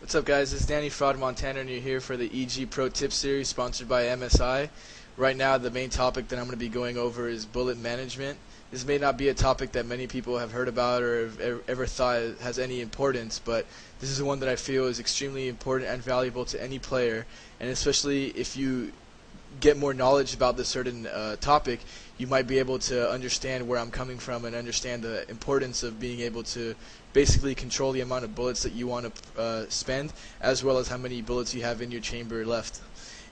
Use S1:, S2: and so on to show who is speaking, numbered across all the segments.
S1: What's up, guys? This is Danny fRoD Montana, and you're here for the EG Pro Tip Series sponsored by MSI. Right now, the main topic that I'm going to be going over is bullet management. This may not be a topic that many people have heard about or have ever thought has any importance, but this is one that I feel is extremely important and valuable to any player, and especially if you get more knowledge about this certain topic, you might be able to understand where I'm coming from and understand the importance of being able to basically control the amount of bullets that you want to spend, as well as how many bullets you have in your chamber left.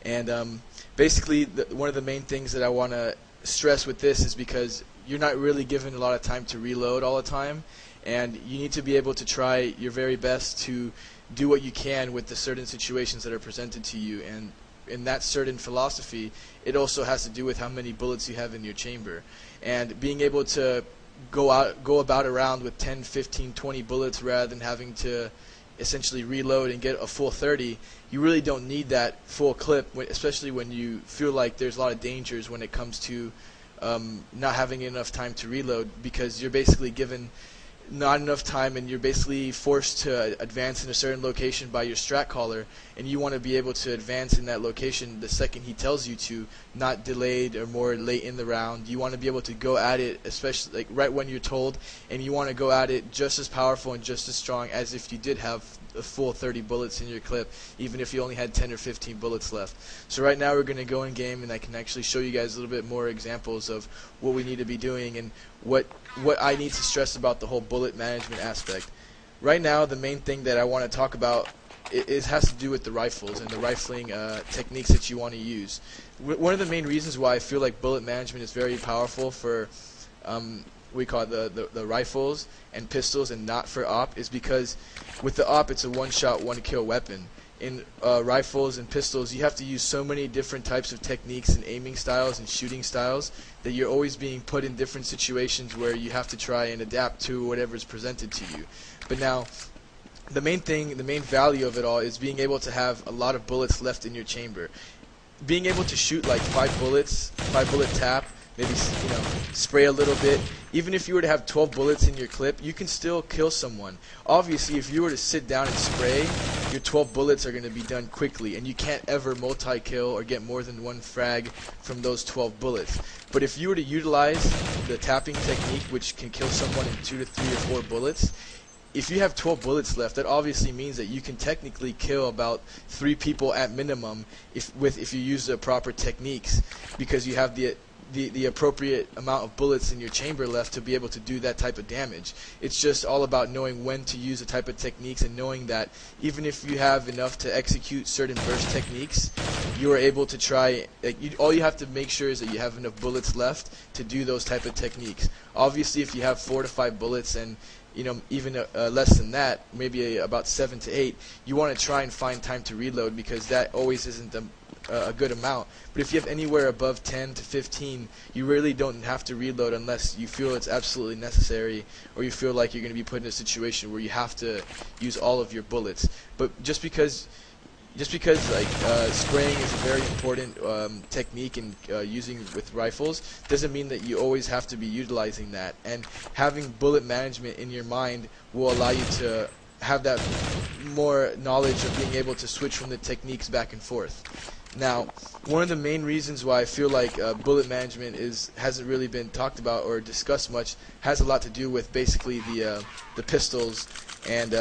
S1: And basically, one of the main things that I want to stress with this is because you're not really given a lot of time to reload all the time, and you need to be able to try your very best to do what you can with the certain situations that are presented to you. And in that certain philosophy, it also has to do with how many bullets you have in your chamber. And being able to go about around with 10, 15, 20 bullets rather than having to essentially reload and get a full 30, you really don't need that full clip, especially when you feel like there's a lot of dangers when it comes to not having enough time to reload, because you're basically given not enough time and you're basically forced to advance in a certain location by your strat caller, and you want to be able to advance in that location the second he tells you to, not delayed or more late in the round. You want to be able to go at it, especially like right when you're told, and you want to go at it just as powerful and just as strong as if you did have a full 30 bullets in your clip, even if you only had 10 or 15 bullets left. So right now we're going to go in game, and I can actually show you guys a little bit more examples of what we need to be doing and what I need to stress about the whole bullet management aspect. Right now, the main thing that I want to talk about has to do with the rifles and the rifling techniques that you want to use. One of the main reasons why I feel like bullet management is very powerful for we call it the rifles and pistols, and not for op, is because with the op it's a one-shot, one-kill weapon. In rifles and pistols, you have to use so many different types of techniques and aiming styles and shooting styles that you're always being put in different situations where you have to try and adapt to whatever is presented to you. But now, the main value of it all is being able to have a lot of bullets left in your chamber. Being able to shoot like 5 bullets, 5-bullet tap, maybe spray a little bit. Even if you were to have 12 bullets in your clip, you can still kill someone. Obviously, if you were to sit down and spray, your 12 bullets are going to be done quickly, and you can't ever multi-kill or get more than one frag from those 12 bullets. But if you were to utilize the tapping technique, which can kill someone in 2 to 3 or 4 bullets, if you have 12 bullets left, that obviously means that you can technically kill about 3 people at minimum if you use the proper techniques, because you have the appropriate amount of bullets in your chamber left to be able to do that type of damage. It's just all about knowing when to use the type of techniques, and knowing that even if you have enough to execute certain burst techniques, you are able to try, all you have to make sure is that you have enough bullets left to do those type of techniques. Obviously, if you have 4 to 5 bullets and even less than that, maybe about 7 to 8, you want to try and find time to reload, because that always isn't a good amount. But if you have anywhere above 10 to 15, you really don't have to reload unless you feel it's absolutely necessary, or you feel like you're going to be put in a situation where you have to use all of your bullets. But just because like spraying is a very important technique in using with rifles, doesn't mean that you always have to be utilizing that. And having bullet management in your mind will allow you to have that more knowledge of being able to switch from the techniques back and forth. Now, one of the main reasons why I feel like bullet management hasn't really been talked about or discussed much has a lot to do with basically the pistols, and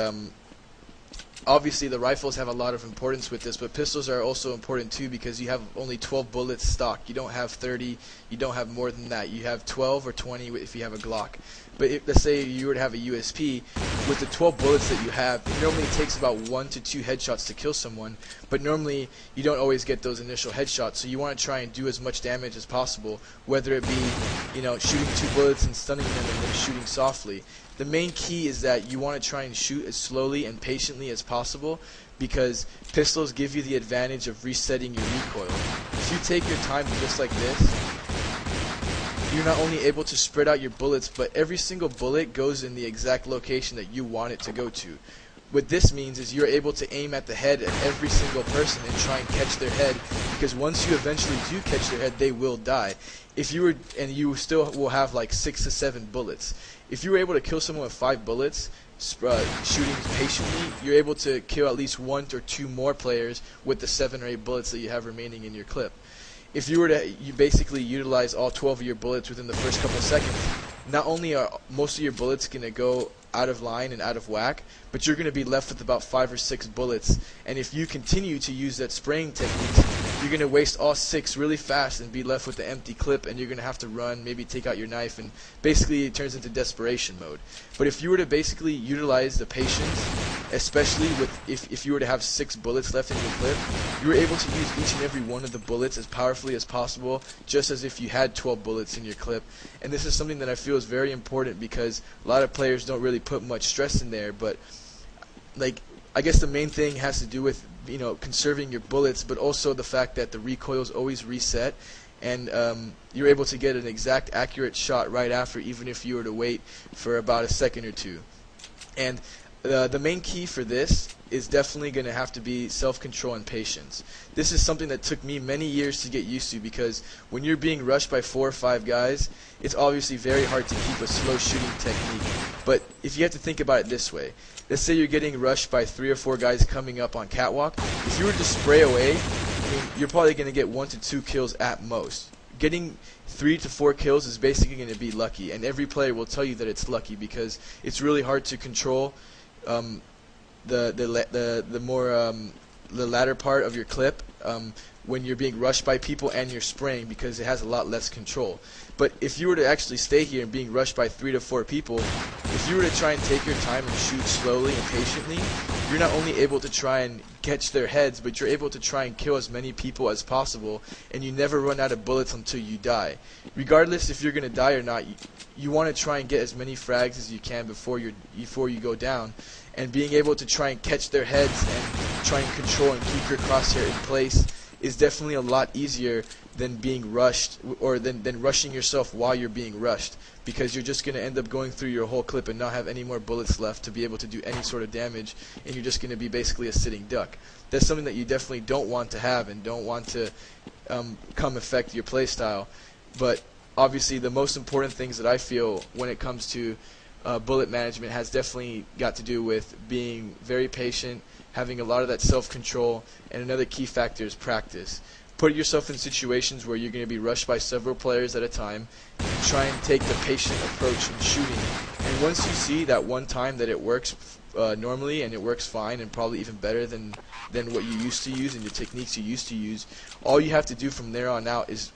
S1: obviously the rifles have a lot of importance with this, but pistols are also important too, because you have only 12 bullets stock. You don't have 30, you don't have more than that. You have 12 or 20 if you have a Glock. But let's say you were to have a USP, with the 12 bullets that you have, it normally takes about 1 to 2 headshots to kill someone, but normally you don't always get those initial headshots, so you want to try and do as much damage as possible, whether it be shooting 2 bullets and stunning them and then shooting softly. The main key is that you want to try and shoot as slowly and patiently as possible, because pistols give you the advantage of resetting your recoil. If you take your time just like this, you're not only able to spread out your bullets, but every single bullet goes in the exact location that you want it to go to. What this means is you're able to aim at the head of every single person and try and catch their head, because once you eventually do catch their head, they will die. You still will have like 6 to 7 bullets. If you were able to kill someone with 5 bullets, shooting patiently, you're able to kill at least 1 or 2 more players with the 7 or 8 bullets that you have remaining in your clip. If you were to basically utilize all 12 of your bullets within the first couple seconds, not only are most of your bullets going to go out of line and out of whack, but you're going to be left with about 5 or 6 bullets. And if you continue to use that spraying technique, you're going to waste all 6 really fast and be left with the empty clip, and you're going to have to run, maybe take out your knife, and basically it turns into desperation mode. But if you were to basically utilize the patience, especially with if you were to have 6 bullets left in your clip, you were able to use each and every one of the bullets as powerfully as possible, just as if you had 12 bullets in your clip. And this is something that I feel is very important, because a lot of players don't really put much stress in there, but like, I guess the main thing has to do with, you know, conserving your bullets, but also the fact that the recoils always reset, and you're able to get an exact accurate shot right after, even if you were to wait for about a second or two. And the main key for this is definitely going to have to be self-control and patience. This is something that took me many years to get used to, because when you're being rushed by 4 or 5 guys, it's obviously very hard to keep a slow shooting technique. But if you have to think about it this way, let's say you're getting rushed by 3 or 4 guys coming up on catwalk. If you were to spray away, I mean, you're probably going to get 1 to 2 kills at most. Getting 3 to 4 kills is basically going to be lucky, and every player will tell you that it's lucky, because it's really hard to control the latter part of your clip when you're being rushed by people and you're spraying, because it has a lot less control. But if you were to actually stay here and being rushed by 3 to 4 people, if you were to try and take your time and shoot slowly and patiently, you're not only able to try and catch their heads, but you're able to try and kill as many people as possible, and you never run out of bullets until you die. Regardless if you're going to die or not, you want to try and get as many frags as you can before you go down, and being able to try and catch their heads and try and control and keep your crosshair in place is definitely a lot easier than being rushed, or than rushing yourself while you're being rushed, because you're just going to end up going through your whole clip and not have any more bullets left to be able to do any sort of damage, and you're just going to be basically a sitting duck. That's something that you definitely don't want to have and don't want to come affect your playstyle. But obviously the most important things that I feel when it comes to bullet management has definitely got to do with being very patient, having a lot of that self-control, and another key factor is practice. Put yourself in situations where you're going to be rushed by several players at a time, and try and take the patient approach in shooting. And once you see that one time that it works normally, and it works fine and probably even better than what you used to use and the techniques you used to use, all you have to do from there on out is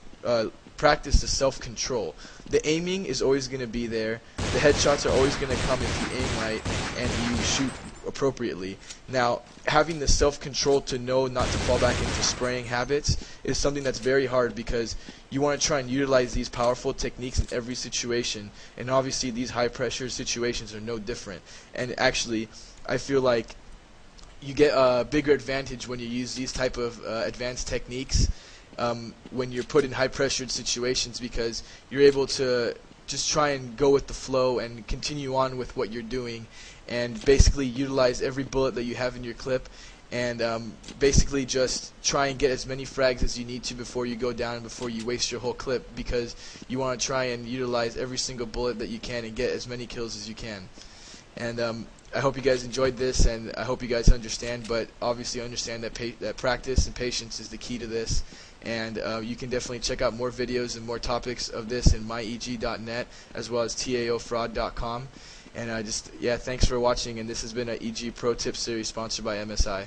S1: practice the self-control. The aiming is always going to be there. The headshots are always going to come if you aim right and you shoot appropriately. Now, having the self-control to know not to fall back into spraying habits is something that's very hard, because you want to try and utilize these powerful techniques in every situation, and obviously these high-pressure situations are no different. And actually, I feel like you get a bigger advantage when you use these type of advanced techniques when you're put in high-pressured situations, because you're able to just try and go with the flow and continue on with what you're doing, and basically utilize every bullet that you have in your clip, and basically just try and get as many frags as you need to before you go down, before you waste your whole clip, because you want to try and utilize every single bullet that you can and get as many kills as you can. And I hope you guys enjoyed this, and I hope you guys understand, but obviously understand that practice and patience is the key to this. And you can definitely check out more videos and more topics of this in myeg.net, as well as taofrod.com. And thanks for watching, and this has been an EG Pro Tip Series sponsored by MSI.